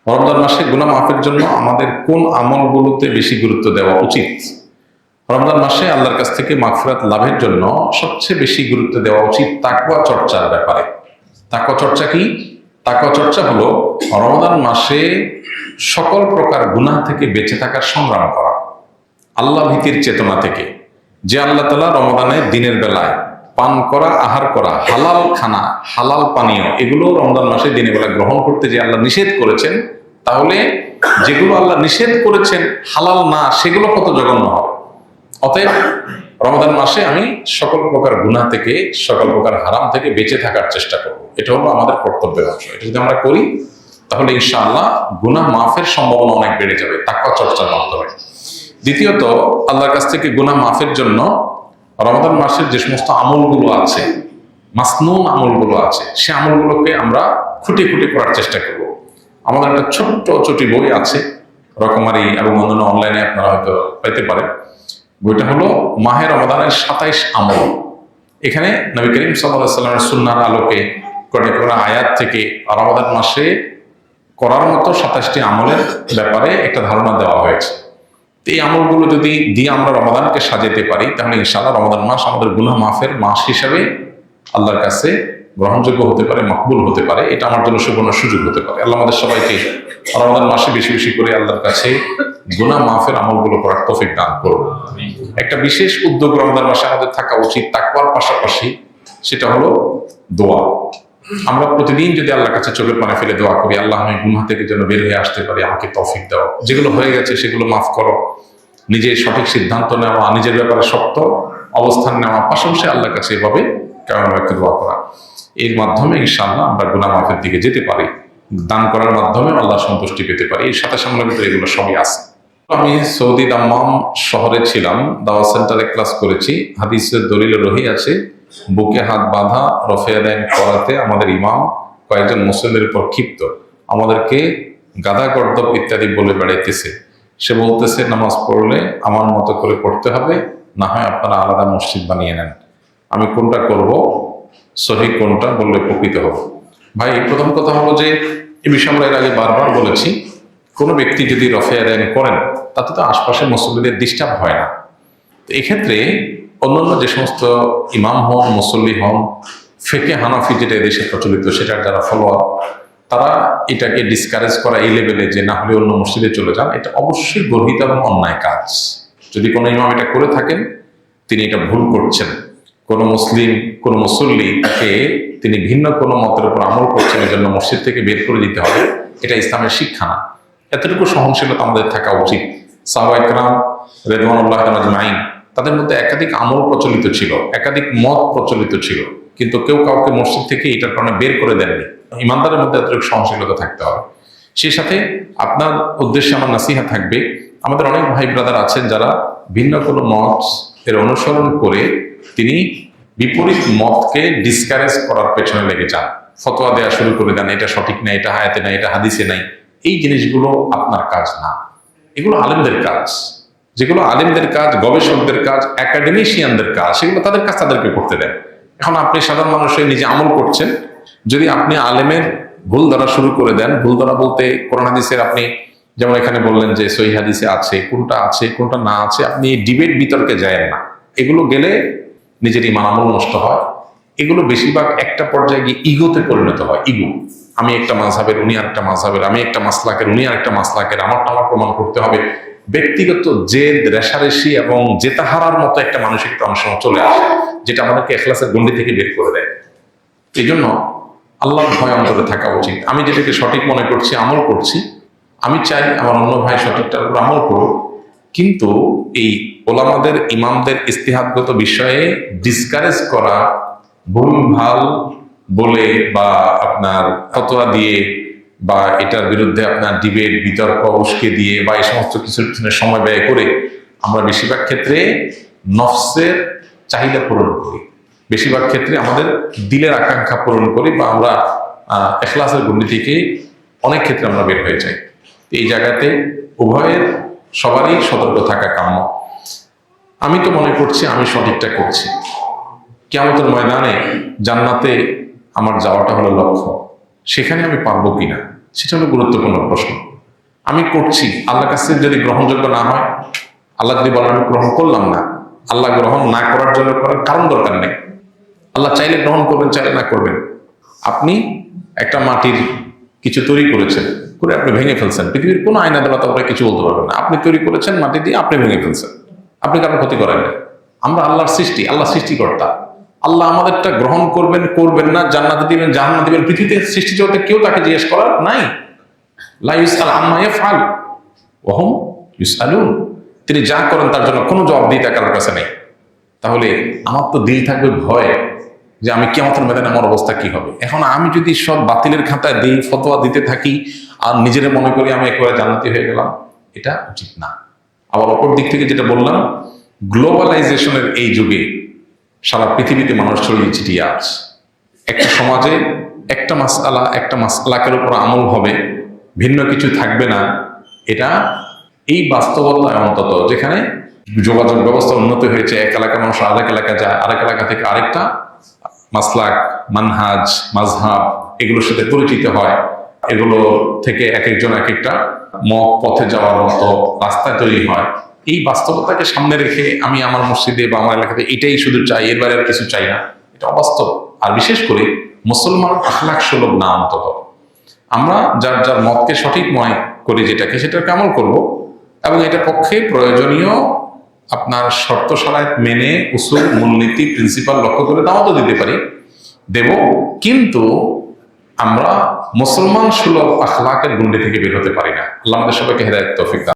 রমজান মাসে গুনাহ মাফের জন্য আমাদের কোন আমলগুলোতে বেশি গুরুত্ব দেওয়া উচিত? রমজান মাসে আল্লাহর কাছ থেকে মাগফিরাত লাভের জন্য সবচেয়ে বেশি গুরুত্ব দেওয়া উচিত তাকওয়া চর্চার ব্যাপারে। তাকওয়া চর্চা কি? তাকওয়া চর্চা হলো রমজান মাসে সকল প্রকার গুনাহ থেকে বেঁচে থাকার সংগ্রাম করা, আল্লাহ ভীতির চেতনা থেকে। যে আল্লাহ তাআলা রমজানে দিনের বেলায় পান করা, আহার করা, হালাল খানা, হালাল পানীয়, এগুলো রমজান মাসে দিনের বেলা গ্রহণ করতে যে আল্লাহ নিষেধ করেছেন, তাহলে যেগুলো আল্লাহ নিষেধ করেছেন হালাল না, সেগুলো কত জঘন্য হবে। অতএব রমজান মাসে আমি সকল প্রকার গুনাহ থেকে, সকল প্রকার হারাম থেকে বেঁচে থাকার চেষ্টা করব। এটা হলো আমাদের কর্তব্যের অংশ। এটা যদি আমরা করি তাহলে ইনশাআল্লাহ গুনাহ মাফের সম্ভাবনা অনেক বেড়ে যাবে তাকওয়া চর্চার মাধ্যমে। দ্বিতীয়ত, আল্লাহর কাছ থেকে গুনাহ মাফের জন্য রমজান মাসের যে সমস্ত আমলগুলো আছে, মাসনুন আমলগুলো আছে, সে আমলগুলোকে আমরা খুঁটে খুঁটে করার চেষ্টা করব। আমাদের একটা ছোট্ট ছোটি বই আছে রকমারি এবং অন্যান্য অনলাইনে আপনারা হয়তো পেতে পারেন। বইটা হলো মাহে রমাদানের 27 আমল। এখানে নবী করিম সাল্লাল্লাহু আলাইহি ওয়াসাল্লামের সুন্নাহর আলোকে কোরআনের আয়াত থেকে রমাদান মাসে করার মতো 27টি আমলের ব্যাপারে একটা ধারণা দেওয়া হয়েছে। এই আমলগুলো যদি দিয়ে আমরা রমাদানকে সাজাতে পারি, তাহলে ইনশাআল্লাহ রমাদান মাস আমাদের গুনাহ মাফের মাস হিসাবে আল্লাহর কাছে গ্রহণযোগ্য হতে পারে, মকবুল হতে পারে। এটা আমার জন্য সুবর্ণ সুযোগ হতে পারে। আল্লাহ আমাদের সবাইকে রমাদান মাসে বেশি বেশি করে আল্লাহর কাছে গুনাহ মাফের আমলগুলো করার তৌফিক দান করুন। একটা বিশেষ উদ্যোগ রমজান মাসে আমাদের থাকা উচিত তাকওয়ার পাশাপাশি, সেটা হলো দোয়া। আমরা প্রতিদিন যদি আল্লাহর কাছে চোখের পানি ফেলে দোয়া করি, আল্লাহ আমি গুনাহ থেকে যেন বের হয়ে আসতে পারি, আমাকে তৌফিক দাও, যেগুলো হয়ে গেছে সেগুলো মাফ করো, নিজের সঠিক সিদ্ধান্ত নেওয়া, নিজের ব্যাপারে শক্ত অবস্থান নেওয়া, পাশাপাশি আল্লাহর কাছে এভাবে কেমন একটা দোয়া করা, এর মাধ্যমে ইনশাআল্লাহ আমরা গুনাহ মাফের দিকে যেতে পারি। দান করার মাধ্যমে আল্লাহ সন্তুষ্টি পেতে পারি। এর সাথে সামনের ভিতরে এগুলো সবই আছে। আমি সৌদি দাম্মাম শহরে ছিলাম, দাওয়া সেন্টারে ক্লাস করেছি। হাদিসের দলিলে রহি আছে, বুকে হাত বাঁধা রফে আদায় করাতে আমাদের ইমাম কয়েকজন মুসলিমদের উপর ক্ষিপ্ত, আমাদেরকে গাদা গর্দব ইত্যাদি বলে বেড়াইতেছে। সে বলতেছে, নামাজ পড়লে আমার মতো করে পড়তে হবে, না হয় আপনারা আলাদা মসজিদ বানিয়ে নেন। আমি কোনটা করব, সহি কোনটা বললে উপকৃত হব? ভাই, প্রথম কথা হলো যে এই বিষয়ে আমরা এর আগে বারবার বলেছি, কোনো ব্যক্তি যদি রফে আদায় করেন তাতে তো আশপাশের মুসল্লিদের ডিস্টার্ব হয় না। তো এক্ষেত্রে অন্যান্য যে সমস্ত ইমাম হন, মুসল্লি হন, ফিকহে হানাফি যেটা এদেশে প্রচলিত, সেটার যারা ফলোয়ার, তারা এটাকে ডিসকারেজ করা এই লেভেলে যে না হলে অন্য মসজিদে চলে যান, এটা অবশ্যই গর্হিত এবং অন্যায় কাজ। যদি কোনো ইমাম এটা করে থাকেন, তিনি এটা ভুল করছেন। কোনো মুসলিম, কোনো মুসল্লি, তাকে তিনি ভিন্ন কোনো মতের উপর আমল করছেন, এই জন্য মসজিদ থেকে বের করে দিতে হবে, এটা ইসলামের শিক্ষা না। এতটুকু সহনশীলতা আমাদের থাকা উচিত। সাহাবা ইকরাম রিদওয়ানুল্লাহ আজমাইন, তাদের মধ্যে একাধিক আমল প্রচলিত ছিল, একাধিক মত প্রচলিত ছিল, কিন্তু কেউ কাউকে মসজিদ থেকে এটার কারণে বের করে দেননি। ইমানদারের মধ্যে এতটুকু সহনশীলতা থাকতে হবে। সেই সাথে আপনার উদ্দেশ্যে আমার নাসিহা থাকবে, আমাদের অনেক ভাই ব্রাদার আছেন যারা ভিন্ন কোনো মত এর অনুসরণ করে তিনি বিপরীত মতকে ডিসকারেজ করার পেছনে লেগে যান, ফতোয়া দেওয়া শুরু করে দেন, এটা সঠিক না, এটা আয়াতে নাই, এটা হাদিসে নাই। এই জিনিসগুলো আপনার কাজ না, এগুলো আলেমদের কাজ। যেগুলো আলেমদের কাজ, গবেষকদের কাজ, একাডেমিশিয়ানদের কাজ, সেগুলো তাদের কাজ, তাদেরকে করতে দেন। এখন আপনি সাধারণ মানুষের নিজে আমল করছেন, যদি আপনি আলেমের ভুল ধরা শুরু করে দেন, ভুল ধরা বলতে কোরআন হাদিসের, আপনি যেমন এখানে বললেন যে সহিহ হাদিসে আছে, কোনটা না আছে, আপনি ডিবেট বিতর্কে যায় না। এগুলো গেলে নিজের ইমান আমল নষ্ট হয়। এগুলো বেশিরভাগ একটা পর্যায়ে গিয়ে ইগোতে পরিণত হয়। ইগো, আমি একটা মাযহাবের, উনি আরেকটা মাযহাবের, আমি একটা মাসলাকের, উনি আরেকটা মাসলাকের, আমারটা আমার প্রমাণ করতে হবে। ব্যক্তিগত জেদ, রেষারেষি এবং জেতাহারার মতো একটা মানসিকতা অনেক সময় চলে আসে, যেটা আমাদেরকে ইখলাসের গণ্ডি থেকে বের করে দেয়। এই জন্য আল্লাহর ভয় অন্তরে থাকা উচিত। আমি যেটাকে সঠিক মনে করছি, আমল করছি, আমি চাই আমার অন্য ভাই সঠিকটার উপর আমল করুক, কিন্তু এই ওলামাদের, ইমামদের ইস্তিহাদগত বিষয়ে ডিসকারেজ করা, ভুল ভাল বলে বা আপনার ফতোয়া দিয়ে বা এটার বিরুদ্ধে আপনার ডিবেট, বিতর্ক উস্কে দিয়ে বা এই সমস্ত কিছুর পিছনে সময় ব্যয় করে আমরা বেশিরভাগ ক্ষেত্রে নফসের চাহিদা পূরণ করি, বেশিরভাগ ক্ষেত্রে আমাদের দিলের আকাঙ্ক্ষা পূরণ করি, বা আমরা ইখলাসের গণ্ডি থেকে অনেক ক্ষেত্রে আমরা বের হয়ে যাই। এই জায়গাতে উভয়ের সবারই সতর্ক থাকা কাম্য। আমি তো মনে করছি আমি সঠিকটা করছি, কিয়ামতের ময়দানে জান্নাতে আমার যাওয়াটা হলো লক্ষ্য, সেখানে আমি পারবো কিনা, সেটা হলো গুরুত্বপূর্ণ প্রশ্ন। আমি করছি, আল্লাহর কাছে যদি গ্রহণযোগ্য না হয়, আল্লাহ যদি বলেন আমি গ্রহণ করলাম না, আল্লাহ গ্রহণ না করার জন্য করার কারণ দরকার নেই। আল্লাহ চাইলে গ্রহণ করবেন, চাইলে না করবেন। আপনি একটা মাটির কিছু তৈরি করেছেন, করে আপনি ভেঙে ফেলছেন, পৃথিবীর কোনো আইন আদালত আপনাকে কিছু বলতে পারবেন না। আপনি তৈরি করেছেন মাটি দিয়ে, আপনি ভেঙে ফেলছেন, আপনি কারো ক্ষতি করেন না। আমরা আল্লাহর সৃষ্টি, আল্লাহ সৃষ্টিকর্তা। আল্লাহ আমাদেরটা গ্রহণ করবেন, করবেন না, জান্নাতে দিবেন, জাহান্নামে দিবেন, পৃথিবীতে সৃষ্টি জগতে কেউ তাকে জিজ্ঞেস করার নাই। লা ইউসআল আম্মা ইয়াফআল ওয়া হুম ইউসআলুন। তিনি যা করেন তার জন্য কোনো জবাবদিহিতা কারোর কাছে নেই। তাহলে আমার তো দিল থাকবে ভয় যে আমি কিয়ামতের ময়দানে আমার অবস্থা কি হবে। এখন আমি যদি সব বাতিলের খাতায় দিই, ফতোয়া দিতে থাকি, আর নিজের মনে করি আমি একেবারে জান্নাতি হয়ে গেলাম, এটা উচিত না। আবার অপর দিক থেকে যেটা বললাম, গ্লোবালাইজেশনের এই যুগে সারা পৃথিবীতে মানুষ ছড়িয়ে ছিটিয়ে আছে। একটা সমাজে একটা মাসআলাকের উপর আমল হবে, ভিন্ন কিছু থাকবে না। এটা এই বাস্তবতায় অন্তত, যেখানে যোগাযোগ ব্যবস্থা উন্নত হয়েছে, এক এলাকার মানুষ আরেক এলাকা যায়, আরেক এলাকা থেকে আরেকটা মাসলাক, মানহাজ, মাযহাব এগুলোর সাথে পরিচিত হয়, এগুলো থেকে এক একজন এক একটা মত পথে যাওয়ার মতো রাস্তায় তৈরি হয়। এই বাস্তবতাকে সামনে রেখে আমি আমার মসজিদে বা আমার এলাকাতে এটাই শুধু চাই, এর বাইরে আর কিছু চাই না, এটা অবাস্তব। আর বিশেষ করে মুসলমান আখলাক সুলভ না। অন্তত আমরা যার যার মতকে সঠিক মনে করি, সেটাকে আমল করব, এবং এটা পক্ষে প্রয়োজনীয় আপনার শর্ত শারাইত মেনে উসুল, মূলনীতি, প্রিন্সিপাল লক্ষ্য করে দাওয়াতও দিতে পারি, দেব। কিন্তু আমরা মুসলমান সুলভ আখলাকের গুন্ডি থেকে বের হতে পারি না। আল্লাহ আমাদের সবাইকে হেদায়েত তৌফিক দান।